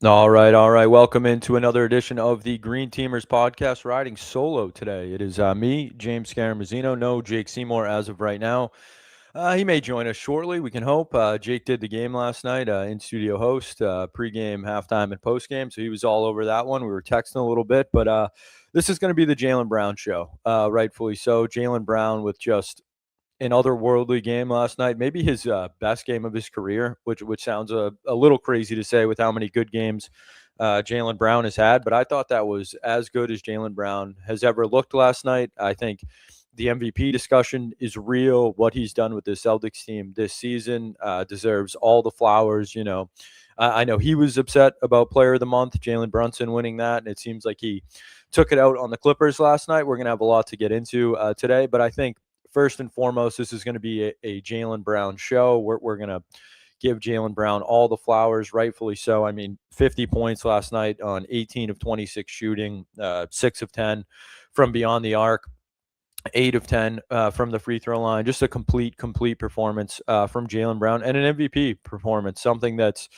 All right, all right. Welcome into another edition of the Green Teamers podcast. Riding solo today. It is me, James Scaramozzino. No Jake Seymour as of right now. He may join us shortly. We can hope. Jake did the game last night. In studio host, pregame, halftime, and postgame. So he was all over that one. We were texting a little bit, but this is going to be the Jaylen Brown show. Rightfully so. Jaylen Brown with just an otherworldly game last night. Maybe his best game of his career, which sounds a little crazy to say with how many good games Jaylen Brown has had. But I thought that was as good as Jaylen Brown has ever looked last night. I think the MVP discussion is real. What he's done with the Celtics team this season deserves all the flowers. I know he was upset about Player of the Month, Jalen Brunson winning that, and it seems like he took it out on the Clippers last night. We're going to have a lot to get into today, but I think first and foremost, this is going to be a Jaylen Brown show. We're going to give Jaylen Brown all the flowers, rightfully so. I mean, 50 points last night on 18 of 26 shooting, 6 of 10 from beyond the arc. 8 of 10 from the free throw line. Just a complete performance from Jaylen Brown and an MVP performance. Something that's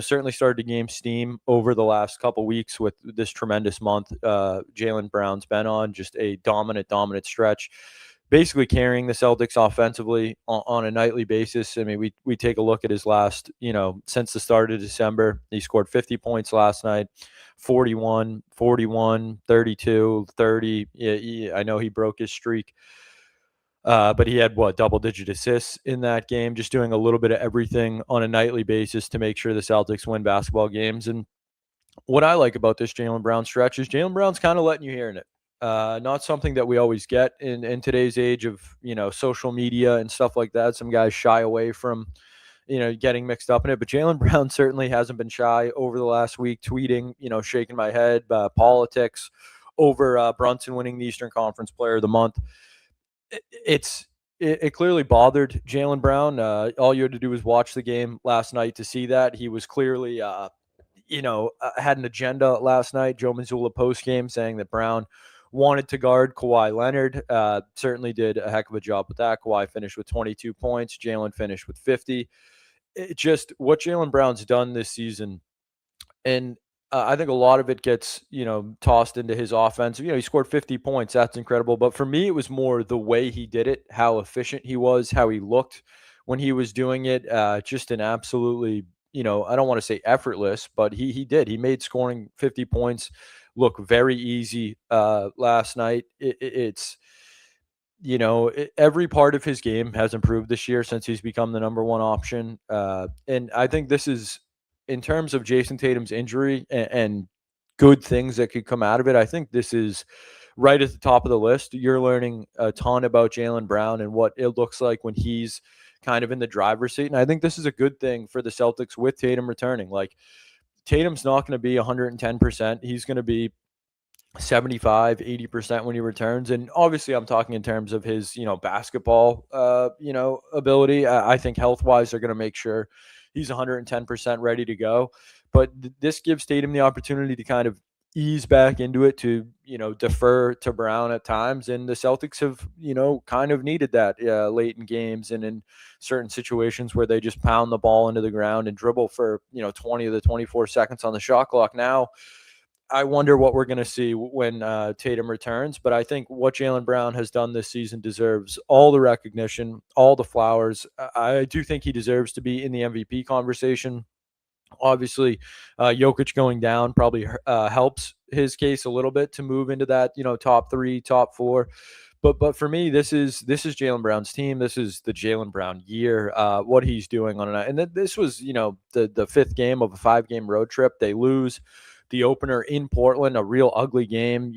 certainly started to gain steam over the last couple weeks with this tremendous month. Jaylen Brown's been on just a dominant stretch, basically carrying the Celtics offensively on a nightly basis. I mean, we take a look at his last, since the start of December, he scored 50 points last night, 41, 41, 32, 30. Yeah, I know he broke his streak. But he had double-digit assists in that game, just doing a little bit of everything on a nightly basis to make sure the Celtics win basketball games. And what I like about this Jaylen Brown stretch is Jaylen Brown's kind of letting you hear in it. Not something that we always get in today's age of social media and stuff like that. Some guys shy away from getting mixed up in it, but Jaylen Brown certainly hasn't been shy over the last week, tweeting, shaking my head, politics over Brunson winning the Eastern Conference Player of the Month. It clearly bothered Jaylen Brown. All you had to do was watch the game last night to see that he was clearly had an agenda last night. Joe Mazzulla post game saying that Brown wanted to guard Kawhi Leonard. Certainly did a heck of a job with that. Kawhi finished with 22 points. Jaylen finished with 50. It just what Jaylen Brown's done this season, and I think a lot of it gets tossed into his offense. He scored 50 points. That's incredible. But for me, it was more the way he did it, how efficient he was, how he looked when he was doing it. Just an absolutely I don't want to say effortless, but he did. He made scoring 50 points look very easy last night. It's every part of his game has improved this year since he's become the number one option. And I think this is in terms of Jason Tatum's injury and good things that could come out of it. I think this is right at the top of the list. You're learning a ton about Jaylen Brown and what it looks like when he's kind of in the driver's seat. And I think this is a good thing for the Celtics with Tatum returning. Like, Tatum's not going to be 110%. He's going to be 75, 80% when he returns. And obviously I'm talking in terms of his, basketball, ability. I think health-wise they're going to make sure he's 110% ready to go. But this gives Tatum the opportunity to kind of ease back into it, to defer to Brown at times, and the Celtics have kind of needed that late in games and in certain situations where they just pound the ball into the ground and dribble for 20 of the 24 seconds on the shot clock. Now I wonder what we're going to see when Tatum returns. But I think what Jaylen Brown has done this season deserves all the recognition, all the flowers. I do think he deserves to be in the MVP conversation. Obviously, Jokic going down probably helps his case a little bit to move into that top three, top four. But for me, this is Jaylen Brown's team. This is the Jaylen Brown year. What he's doing on a night, and this was the fifth game of a 5-game road trip. They lose the opener in Portland, a real ugly game.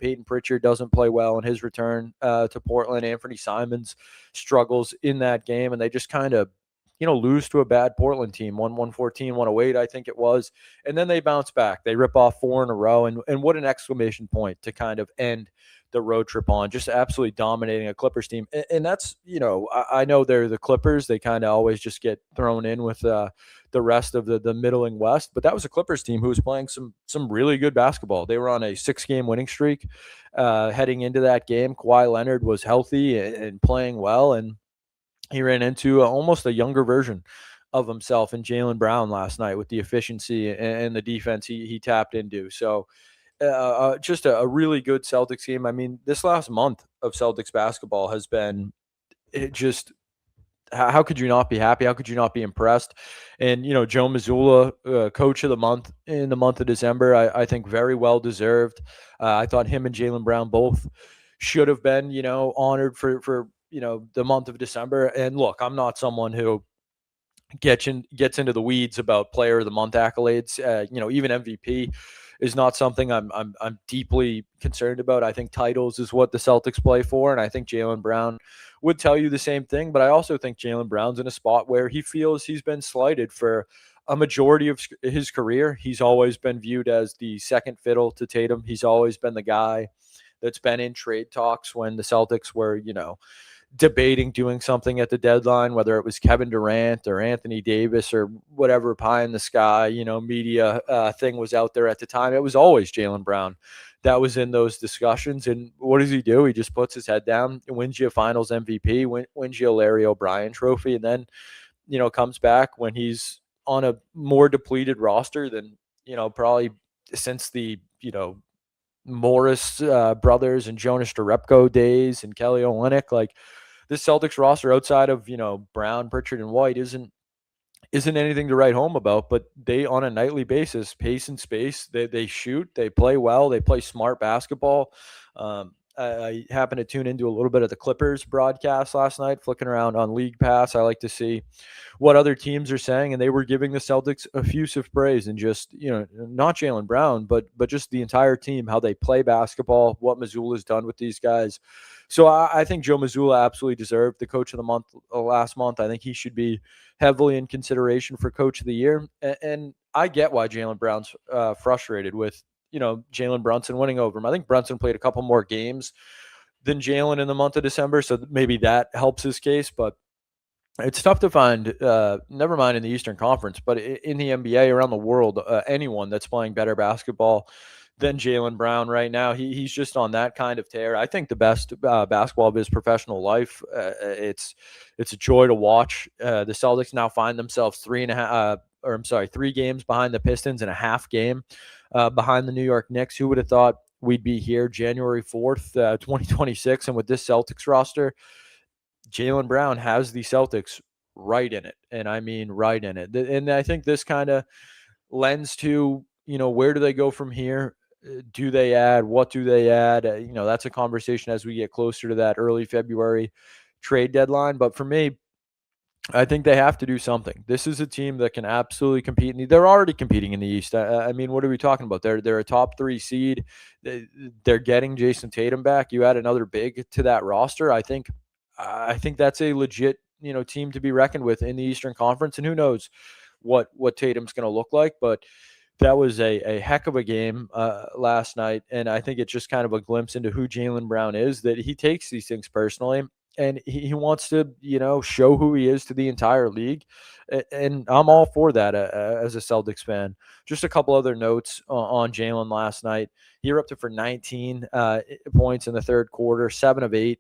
Peyton Pritchard doesn't play well in his return to Portland. Anthony Simons struggles in that game, and they just kind of lose to a bad Portland team, 114, 108, I think it was. And then they bounce back. They rip off 4 in a row. And what an exclamation point to kind of end the road trip on, just absolutely dominating a Clippers team. And that's, I know they're the Clippers. They kind of always just get thrown in with the rest of the middling West. But that was a Clippers team who was playing some really good basketball. They were on a 6-game winning streak heading into that game. Kawhi Leonard was healthy and playing well, and he ran into almost a younger version of himself in Jaylen Brown last night with the efficiency and the defense he tapped into. So just a really good Celtics game. I mean, this last month of Celtics basketball has been it just how could you not be happy? How could you not be impressed? And Joe Mazzulla, coach of the month in the month of December, I think very well deserved. I thought him and Jaylen Brown both should have been honored for the month of December. And look, I'm not someone who gets into the weeds about player of the month accolades. Even MVP is not something I'm deeply concerned about. I think titles is what the Celtics play for, and I think Jaylen Brown would tell you the same thing. But I also think Jaylen Brown's in a spot where he feels he's been slighted for a majority of his career. He's always been viewed as the second fiddle to Tatum. He's always been the guy that's been in trade talks when the Celtics were, debating doing something at the deadline, whether it was Kevin Durant or Anthony Davis or whatever pie in the sky, media thing was out there at the time. It was always Jaylen Brown that was in those discussions. And what does he do? He just puts his head down, wins you a finals MVP, wins you a Larry O'Brien trophy, and then, comes back when he's on a more depleted roster than, probably since the, Morris brothers and Jonas Jerebko days and Kelly Olynyk. Like, this Celtics roster outside of, Brown, Pritchard, and White isn't anything to write home about, but they on a nightly basis, pace and space, they shoot, they play well, they play smart basketball. I happened to tune into a little bit of the Clippers broadcast last night, flicking around on League Pass. I like to see what other teams are saying, and they were giving the Celtics effusive praise and just, not Jaylen Brown, but just the entire team, how they play basketball, what Mazzulla's done with these guys. So I think Joe Mazzulla absolutely deserved the coach of the month last month. I think he should be heavily in consideration for coach of the year. And I get why Jaylen Brown's frustrated with, Jalen Brunson winning over him. I think Brunson played a couple more games than Jaylen in the month of December, so maybe that helps his case. But it's tough to find, never mind in the Eastern Conference, but in the NBA around the world, anyone that's playing better basketball than Jaylen Brown right now. He's just on that kind of tear. I think the best basketball of his professional life. It's a joy to watch. The Celtics now find themselves 3 games behind the Pistons and a half game behind the New York Knicks. Who would have thought we'd be here January 4th, 2026, and with this Celtics roster, Jaylen Brown has the Celtics right in it, and I mean right in it. And I think this kind of lends to, where do they go from here? Do they add? What do they add? That's a conversation as we get closer to that early February trade deadline. But for me, I think they have to do something. This is a team that can absolutely compete. They're already competing in the East. I mean, what are we talking about? They're a top 3 seed. They're getting Jason Tatum back. You add another big to that roster. I think that's a legit team to be reckoned with in the Eastern Conference. And who knows what Tatum's going to look like, but that was a heck of a game last night. And I think it's just kind of a glimpse into who Jaylen Brown is, that he takes these things personally and he wants to, show who he is to the entire league. And I'm all for that as a Celtics fan. Just a couple other notes on Jaylen last night. He erupted for 19 points in the third quarter, 7 of 8,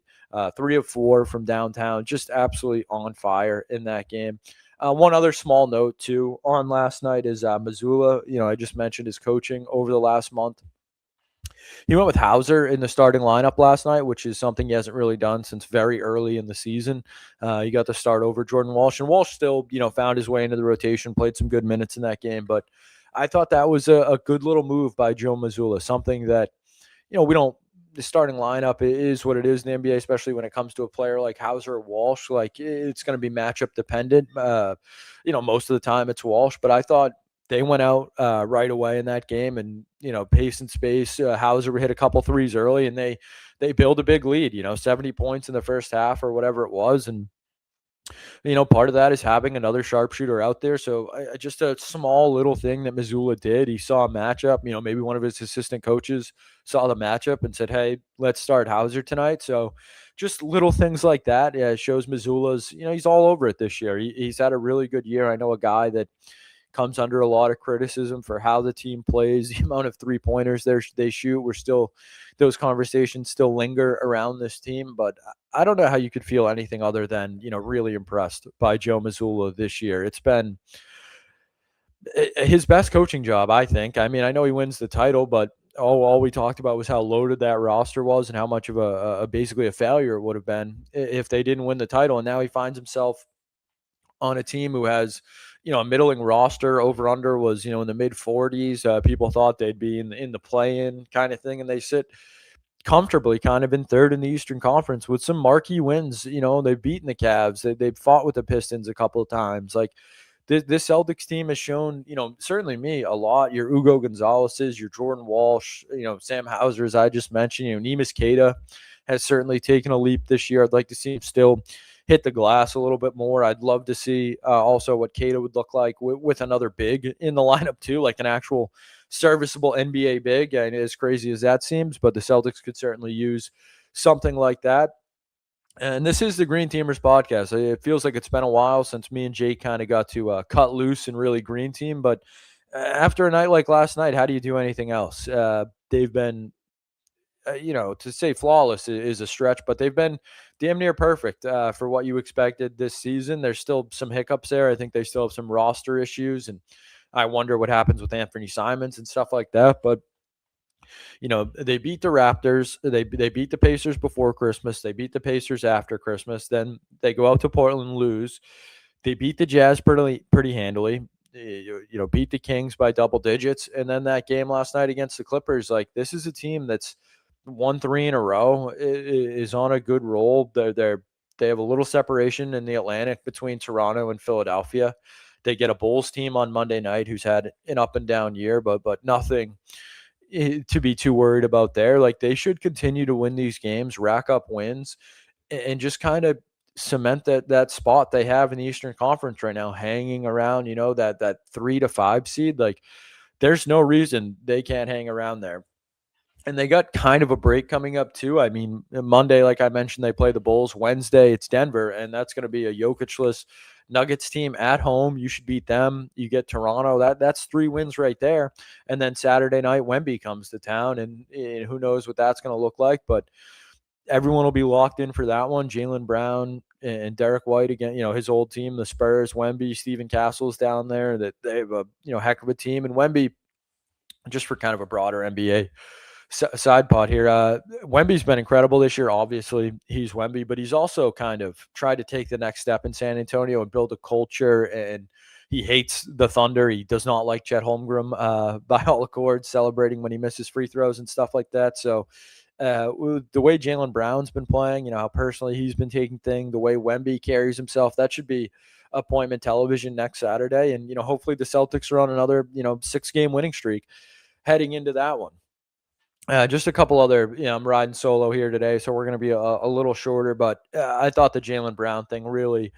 3 of 4 from downtown, just absolutely on fire in that game. One other small note, too, on last night is Mazzulla. I just mentioned his coaching over the last month. He went with Hauser in the starting lineup last night, which is something he hasn't really done since very early in the season. He got the start over Jordan Walsh, and Walsh still, found his way into the rotation, played some good minutes in that game. But I thought that was a good little move by Joe Mazzulla, something that, we don't. The starting lineup is what it is in the NBA, especially when it comes to a player like Hauser or Walsh. Like, it's going to be matchup dependent. Most of the time it's Walsh, but I thought they went out right away in that game and, pace and space. Hauser hit a couple threes early and they build a big lead, 70 points in the first half or whatever it was. And, part of that is having another sharpshooter out there. So just a small little thing that Mazzulla did. He saw a matchup, maybe one of his assistant coaches saw the matchup and said, hey, let's start Hauser tonight. So just little things like that. Yeah, it shows Mazzulla's, he's all over it this year. He's had a really good year. I know a guy that comes under a lot of criticism for how the team plays, the amount of three-pointers they shoot. We're still those conversations still linger around this team, but I don't know how you could feel anything other than, really impressed by Joe Mazzulla this year. It's been his best coaching job, I think. I mean, I know he wins the title, but all we talked about was how loaded that roster was and how much of a basically a failure it would have been if they didn't win the title. And now he finds himself on a team who has, a middling roster. Over under was, in the mid 40s. People thought they'd be in the play-in kind of thing, and they sit comfortably kind of in third in the Eastern Conference with some marquee wins. They've beaten the Cavs. They've fought with the Pistons a couple of times. Like, this Celtics team has shown, certainly me a lot. Your Ugo Gonzalez's, your Jordan Walsh, Sam Hauser, as I just mentioned, Neemias Queta has certainly taken a leap this year. I'd like to see him still hit the glass a little bit more. I'd love to see also what Queta would look like with another big in the lineup too, like an actual serviceable NBA big. And as crazy as that seems, but the Celtics could certainly use something like that. And this is the Green Teamers podcast. It feels like it's been a while since me and Jake kind of got to cut loose and really green team. But after a night like last night, how do you do anything else? They've been, to say flawless is a stretch, but they've been damn near perfect for what you expected this season. There's still some hiccups there. I think they still have some roster issues, and I wonder what happens with Anthony Simons and stuff like that. But they beat the Raptors. They beat the Pacers before Christmas. They beat the Pacers after Christmas. Then they go out to Portland, lose. They beat the Jazz pretty handily. Beat the Kings by double digits, and then that game last night against the Clippers. Like, this is a team that's won 3 in a row, is on a good roll. They have a little separation in the Atlantic between Toronto and Philadelphia. They get a Bulls team on Monday night who's had an up and down year, but nothing to be too worried about there. Like, they should continue to win these games, rack up wins, and just kind of cement that spot they have in the Eastern Conference right now, hanging around, that 3 to 5 seed. Like, there's no reason they can't hang around there. And they got kind of a break coming up too. I mean, Monday, like I mentioned, they play the Bulls. Wednesday, it's Denver, and that's going to be a Jokic-less Nuggets team at home. You should beat them. You get Toronto. That's 3 wins right there. And then Saturday night, Wemby comes to town, and who knows what that's going to look like. But everyone will be locked in for that one. Jaylen Brown and Derek White again. His old team, the Spurs. Wemby, Stephen Castle's down there. That they have a heck of a team. And Wemby, just for kind of a broader NBA side pot here. Wemby's been incredible this year. Obviously, he's Wemby, but he's also kind of tried to take the next step in San Antonio and build a culture. And he hates the Thunder. He does not like Chet Holmgren by all accords, celebrating when he misses free throws and stuff like that. So the way Jaylen Brown's been playing, how personally he's been taking things, the way Wemby carries himself, that should be appointment television next Saturday. And, hopefully the Celtics are on another, 6-game winning streak heading into that one. Just a couple other, I'm riding solo here today, so we're going to be a little shorter, but I thought the Jaylen Brown thing really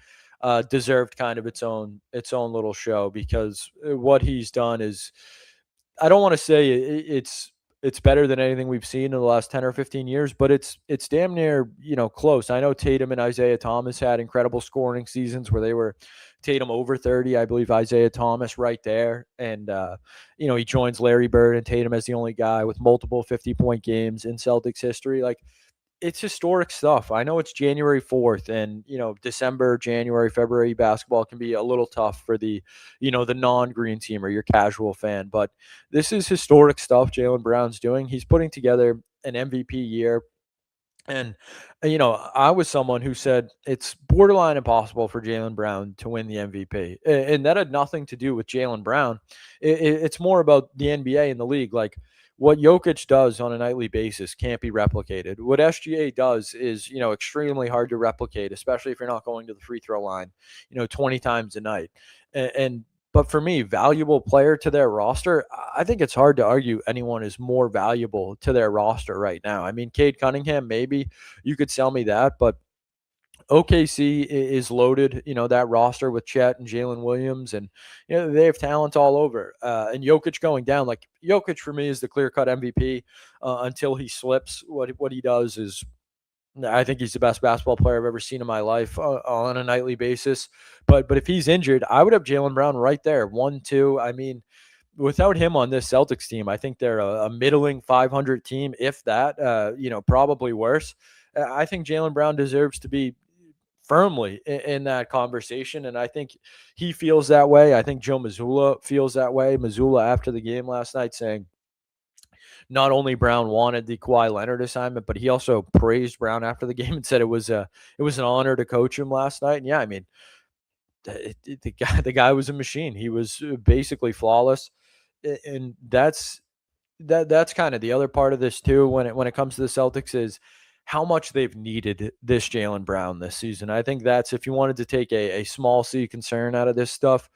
deserved kind of its own little show, because what he's done is, I don't want to say it's better than anything we've seen in the last 10 or 15 years, but it's damn near, close. I know Tatum and Isaiah Thomas had incredible scoring seasons where they were Tatum over 30, I believe Isaiah Thomas right there. And, he joins Larry Bird and Tatum as the only guy with multiple 50-point games in Celtics history. Like, it's historic stuff. I know it's January 4th, and, December, January, February basketball can be a little tough for the non-green team or your casual fan, but this is historic stuff Jaylen Brown's doing. He's putting together an MVP year. And, I was someone who said it's borderline impossible for Jaylen Brown to win the MVP. And that had nothing to do with Jaylen Brown. It's more about the NBA and the league. Like, what Jokic does on a nightly basis can't be replicated. What SGA does is, extremely hard to replicate, especially if you're not going to the free throw line, 20 times a night. But for me, valuable player to their roster, I think it's hard to argue anyone is more valuable to their roster right now. I mean, Cade Cunningham, maybe you could sell me that, but OKC is loaded, that roster with Chet and Jalen Williams, and they have talent all over. And Jokic going down, like, Jokic for me is the clear-cut MVP until he slips. What he does is I think he's the best basketball player I've ever seen in my life on a nightly basis. But if he's injured, I would have Jaylen Brown right there, 1, 2. I mean, without him on this Celtics team, I think they're a middling 500 team, if that. Probably worse. I think Jaylen Brown deserves to be firmly in that conversation, and I think he feels that way. I think Joe Mazzulla feels that way. Mazzulla after the game last night saying not only Brown wanted the Kawhi Leonard assignment, but he also praised Brown after the game and said it was an honor to coach him last night. And yeah, I mean, the guy was a machine. He was basically flawless, and that's kind of the other part of this too. When it comes to the Celtics is how much they've needed this Jaylen Brown this season. I think that's if you wanted to take a small C concern out of this stuff,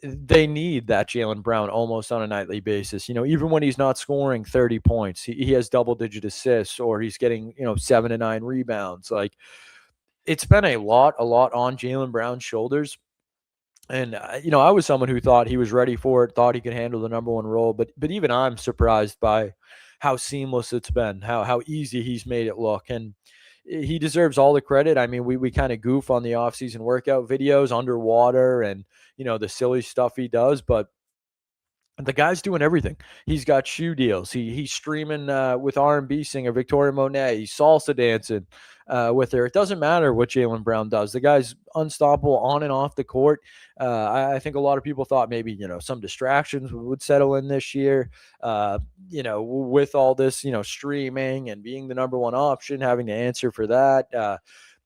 they need that Jaylen Brown almost on a nightly basis. Even when he's not scoring 30 points, he has double digit assists or he's getting, 7 to 9 rebounds. Like it's been a lot on Jaylen Brown's shoulders. And I was someone who thought he was ready for it, thought he could handle the number one role, but even I'm surprised by how seamless it's been, how easy he's made it look, and he deserves all the credit. I mean, we kind of goof on the offseason workout videos, underwater, and the silly stuff he does, but the guy's doing everything. He's got shoe deals. He's streaming with R&B singer Victoria Monet. He's salsa dancing with her. It doesn't matter what Jaylen Brown does. The guy's unstoppable on and off the court. I think a lot of people thought maybe some distractions would settle in this year. With all this streaming and being the number one option, having to answer for that.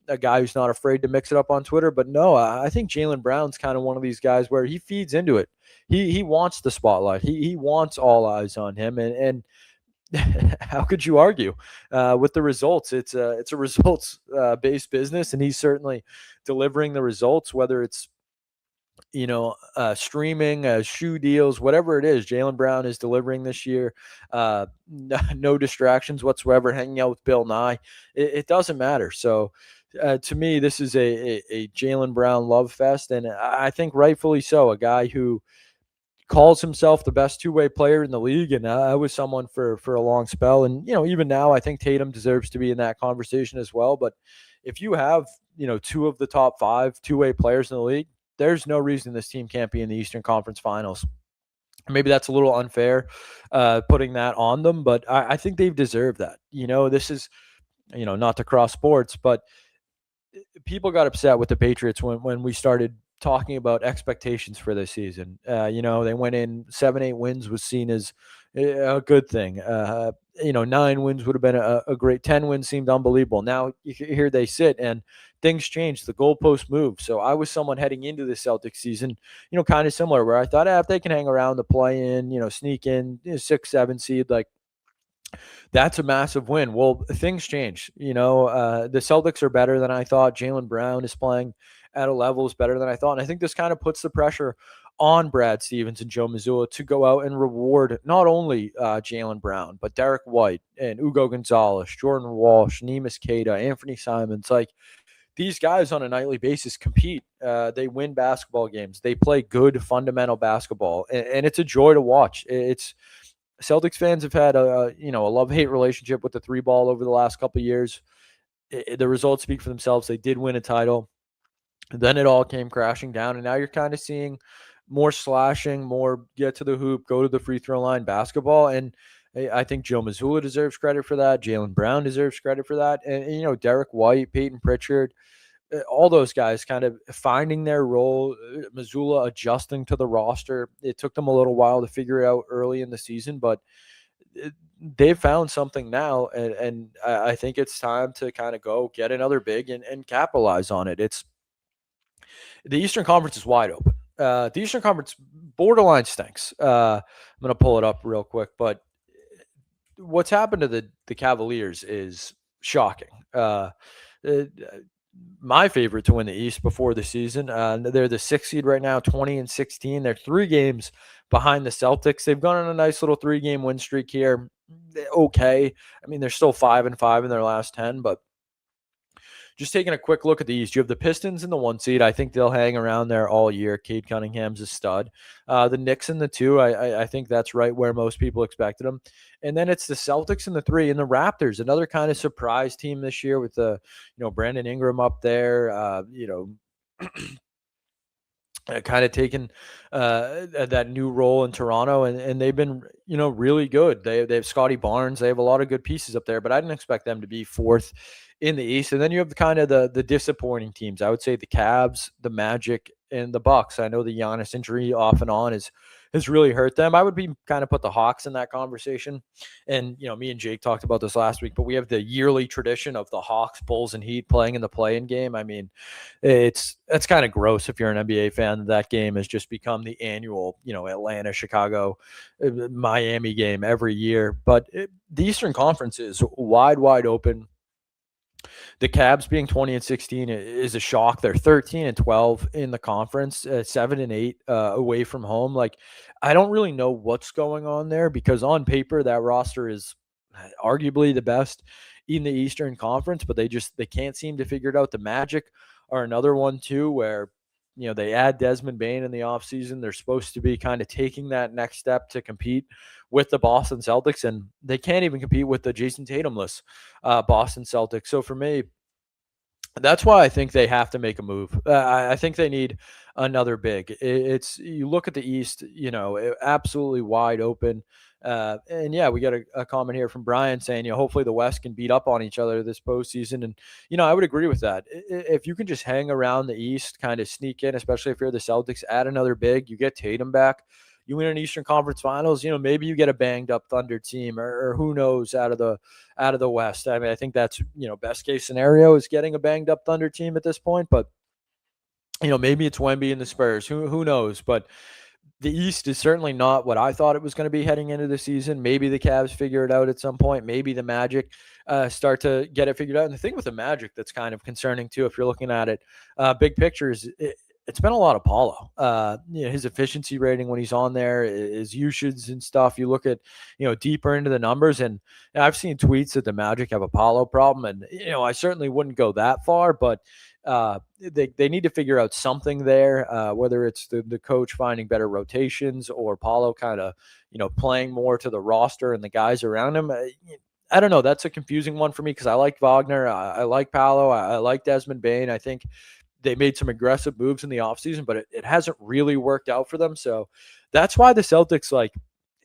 A guy who's not afraid to mix it up on Twitter. But no, I think Jaylen Brown's kind of one of these guys where he feeds into it. He wants the spotlight. He wants all eyes on him, and how could you argue with the results? It's a results based business, and he's certainly delivering the results. Whether it's streaming, shoe deals, whatever it is, Jaylen Brown is delivering this year. No distractions whatsoever. Hanging out with Bill Nye, it doesn't matter. So. To me, this is a Jaylen Brown love fest, and I think rightfully so. A guy who calls himself the best two-way player in the league, and I was someone for a long spell. And even now, I think Tatum deserves to be in that conversation as well. But if you have two of the top 5 two-way players in the league, there's no reason this team can't be in the Eastern Conference Finals. Maybe that's a little unfair putting that on them, but I think they've deserved that. This is not to cross sports, but people got upset with the Patriots when we started talking about expectations for this season. They went in 7-8 wins was seen as a good thing. 9 wins would have been a great. 10 wins seemed unbelievable. Now here they sit and things changed. The goalpost moved. So I was someone heading into the Celtics season, kind of similar where I thought if they can hang around the play in, sneak in 6-7 seed, like that's a massive win. Well, things change. The Celtics are better than I thought. Jaylen Brown is playing at a level is better than I thought. And I think this kind of puts the pressure on Brad Stevens and Joe Mazzulla to go out and reward not only Jaylen Brown, but Derek White and Ugo Gonzalez, Jordan Walsh, Neemias Queta, Anthony Simons. Like these guys on a nightly basis compete. They win basketball games. They play good fundamental basketball, and it's a joy to watch. It's Celtics fans have had a love-hate relationship with the 3 ball over the last couple of years. The results speak for themselves. They did win a title. Then it all came crashing down, and now you're kind of seeing more slashing, more get to the hoop, go to the free throw line basketball. And I think Joe Mazzulla deserves credit for that. Jaylen Brown deserves credit for that. And Derek White, Peyton Pritchard, all those guys kind of finding their role, Mazzulla adjusting to the roster. It took them a little while to figure it out early in the season, but they've found something now, and I think it's time to kind of go get another big and capitalize on it. It's the Eastern Conference is wide open. The Eastern Conference borderline stinks. I'm going to pull it up real quick, but what's happened to the Cavaliers is shocking. My favorite to win the East before the season. They're the 6th seed right now, 20-16. They're 3 games behind the Celtics. They've gone on a nice little 3-game win streak here. Okay. I mean, they're still 5-5 in their last 10, but just taking a quick look at the East, you have the Pistons in the 1 seed. I think they'll hang around there all year. Cade Cunningham's a stud. The Knicks in the 2. I think that's right where most people expected them. And then it's the Celtics in the 3 and the Raptors, another kind of surprise team this year with the Brandon Ingram up there. Kind of taken that new role in Toronto, and they've been really good. They have Scotty Barnes. They have a lot of good pieces up there, but I didn't expect them to be fourth in the East. And then you have the kind of the disappointing teams. I would say the Cavs, the Magic, and the Bucks. I know the Giannis injury off and on has really hurt them. I would be kind of put the Hawks in that conversation. And me and Jake talked about this last week, but we have the yearly tradition of the Hawks, Bulls, and Heat playing in the play-in game. I mean, that's kind of gross if you're an NBA fan. That game has just become the annual, Atlanta, Chicago, Miami game every year. But the Eastern Conference is wide open. The Cavs being 20-16 is a shock. They're 13-12 in the conference, 7-8 away from home. Like, I don't really know what's going on there, because on paper that roster is arguably the best in the Eastern Conference, but they can't seem to figure it out. The Magic are another one too, where they add Desmond Bane in the offseason. They're supposed to be kind of taking that next step to compete with the Boston Celtics, and they can't even compete with the Jason Tatumless Boston Celtics. So for me, that's why I think they have to make a move. I think they need another big. You look at the East, absolutely wide open. And yeah, we got a comment here from Brian saying, hopefully the West can beat up on each other this postseason. And, I would agree with that. If you can just hang around the East, kind of sneak in, especially if you're the Celtics, add another big, you get Tatum back, you win an Eastern Conference Finals, maybe you get a banged up Thunder team, or who knows, out of the West. I mean, I think that's, best case scenario is getting a banged up Thunder team at this point, but maybe it's Wemby and the Spurs, who knows, but the East is certainly not what I thought it was going to be heading into the season. Maybe the Cavs figure it out at some point. Maybe the Magic start to get it figured out. And the thing with the Magic that's kind of concerning too, if you're looking at it, big picture, is it's been a lot of Paulo. His efficiency rating when he's on there, his usage and stuff. You look at, deeper into the numbers, and I've seen tweets that the Magic have a Paulo problem, and I certainly wouldn't go that far, but they need to figure out something there, whether it's the coach finding better rotations or Paulo kind of playing more to the roster and the guys around him. I don't know. That's a confusing one for me, because I like Wagner, I like Paulo, I like Desmond Bane. I think they made some aggressive moves in the offseason, but it hasn't really worked out for them. So that's why the Celtics, like,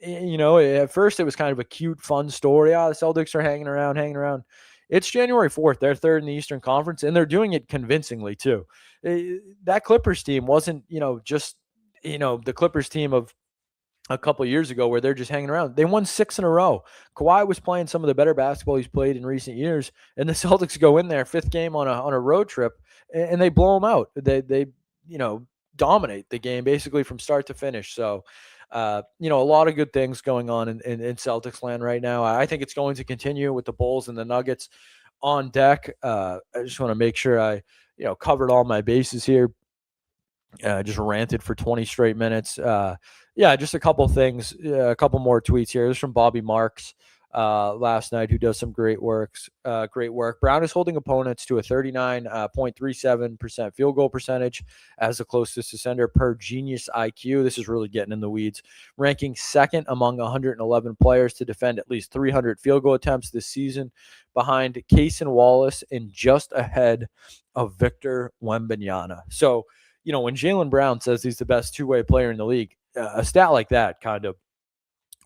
at first it was kind of a cute, fun story. The Celtics are hanging around. It's January 4th. They're third in the Eastern Conference, and they're doing it convincingly too. That Clippers team wasn't, just, the Clippers team of a couple of years ago where they're just hanging around. They won 6 in a row. Kawhi was playing some of the better basketball he's played in recent years, and the Celtics go in there, fifth game on a road trip, and they blow them out. They dominate the game basically from start to finish. So, a lot of good things going on in Celtics land right now. I think it's going to continue with the Bulls and the Nuggets on deck. I just want to make sure I, covered all my bases here. Just ranted for 20 straight minutes. Just a couple things, a couple more tweets here. This is from Bobby Marks last night, who does some great work. Brown is holding opponents to a 39.37% field goal percentage as the closest defender per Genius IQ. This is really getting in the weeds. Ranking second among 111 players to defend at least 300 field goal attempts this season, behind Cason Wallace and just ahead of Victor Wembanyama. So, when Jaylen Brown says he's the best two-way player in the league, a stat like that kind of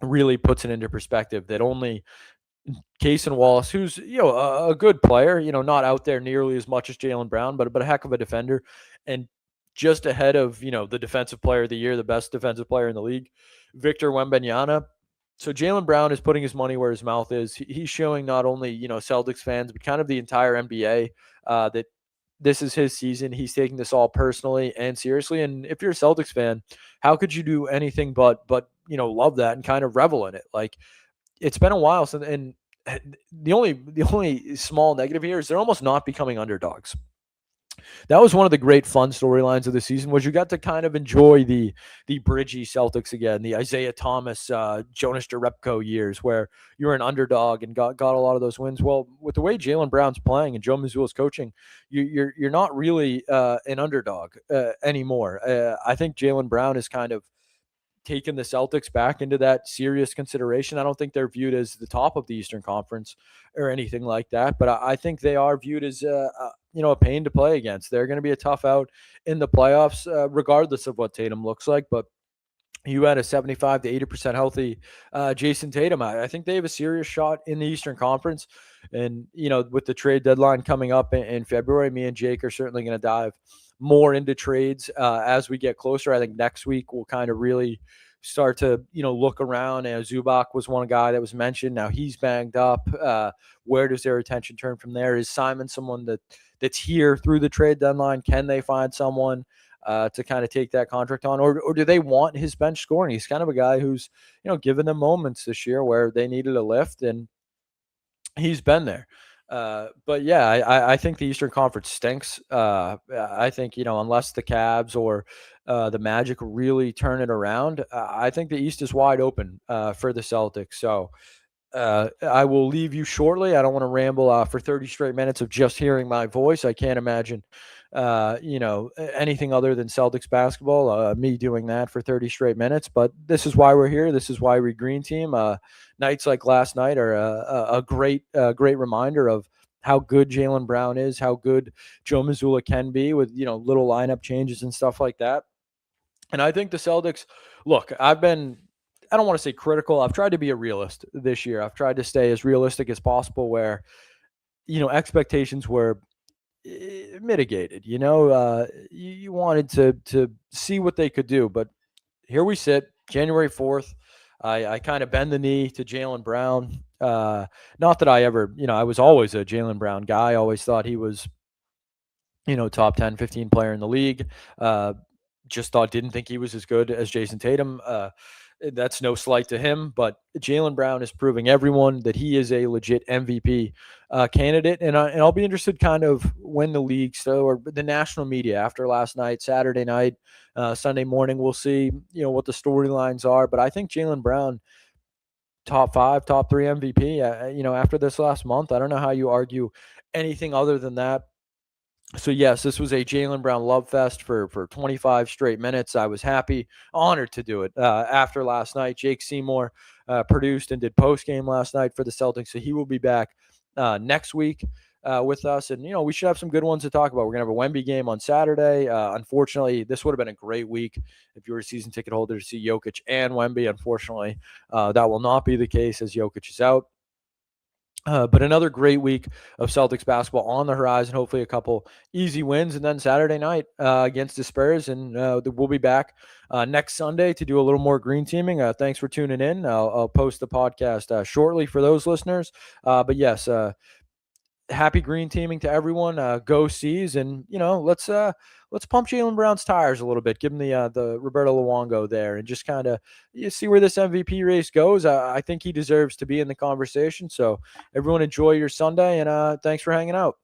really puts it into perspective that only Cason Wallace, who's, a good player, not out there nearly as much as Jaylen Brown, but a heck of a defender, and just ahead of, the defensive player of the year, the best defensive player in the league, Victor Wembanyama. So Jaylen Brown is putting his money where his mouth is. He's showing not only, Celtics fans, but kind of the entire NBA that this is his season. He's taking this all personally and seriously. And if you're a Celtics fan, how could you do anything but love that and kind of revel in it? Like, it's been a while since, and the only small negative here is they're almost not becoming underdogs. That was one of the great fun storylines of the season, was you got to kind of enjoy the Bridgie Celtics again, the Isaiah Thomas, Jonas Jerebko years, where you were an underdog and got a lot of those wins. Well, with the way Jaylen Brown's playing and Joe Mazzulla's coaching, you're not really an underdog anymore. I think Jaylen Brown is kind of taken the Celtics back into that serious consideration. I don't think they're viewed as the top of the Eastern Conference or anything like that, but I think they are viewed as a pain to play against. They're going to be a tough out in the playoffs, regardless of what Tatum looks like. But you had a 75 to 80% healthy Jason Tatum. I think they have a serious shot in the Eastern Conference. And, with the trade deadline coming up in February, me and Jake are certainly going to dive more into trades as we get closer. I think next week we'll kind of really start to, look around. And Zubac was one guy that was mentioned. Now he's banged up. Where does their attention turn from there? Is Simon someone that's here through the trade deadline? Can they find someone to kind of take that contract on, or do they want his bench scoring? He's kind of a guy who's, given them moments this year where they needed a lift, and he's been there. But yeah, I think the Eastern Conference stinks. I think, unless the Cavs or the Magic really turn it around, I think the East is wide open for the Celtics. So I will leave you shortly. I don't want to ramble for 30 straight minutes of just hearing my voice. I can't imagine, anything other than Celtics basketball, me doing that for 30 straight minutes. But this is why we're here. This is why we Green Team. Nights like last night are a great reminder of how good Jaylen Brown is, how good Joe Mazzulla can be with, little lineup changes and stuff like that. And I think the Celtics, look, I don't want to say critical. I've tried to be a realist this year. I've tried to stay as realistic as possible where, expectations were mitigated. You wanted to see what they could do. But here we sit, January 4th. I kind of bend the knee to Jaylen Brown. Not that I ever, I was always a Jaylen Brown guy. I always thought he was, top 10, 15 player in the league. Didn't think he was as good as Jason Tatum. That's no slight to him, but Jaylen Brown is proving everyone that he is a legit MVP candidate. And I'll be interested kind of when the league, or the national media after last night, Saturday night, Sunday morning, we'll see, what the storylines are. But I think Jaylen Brown, top 5, top 3 MVP, after this last month. I don't know how you argue anything other than that. So, yes, this was a Jaylen Brown love fest for 25 straight minutes. I was happy, honored to do it after last night. Jake Seymour produced and did post-game last night for the Celtics, so he will be back next week with us. And, we should have some good ones to talk about. We're going to have a Wemby game on Saturday. Unfortunately, this would have been a great week if you were a season ticket holder to see Jokic and Wemby. Unfortunately, that will not be the case as Jokic is out. But another great week of Celtics basketball on the horizon. Hopefully a couple easy wins. And then Saturday night against the Spurs. And we'll be back next Sunday to do a little more green teaming. Thanks for tuning in. I'll post the podcast shortly for those listeners. But yes, happy green teaming to everyone. Go C's, and let's pump Jaylen Brown's tires a little bit. Give him the Roberto Luongo there, and just kind of see where this MVP race goes. I think he deserves to be in the conversation. So everyone enjoy your Sunday, and thanks for hanging out.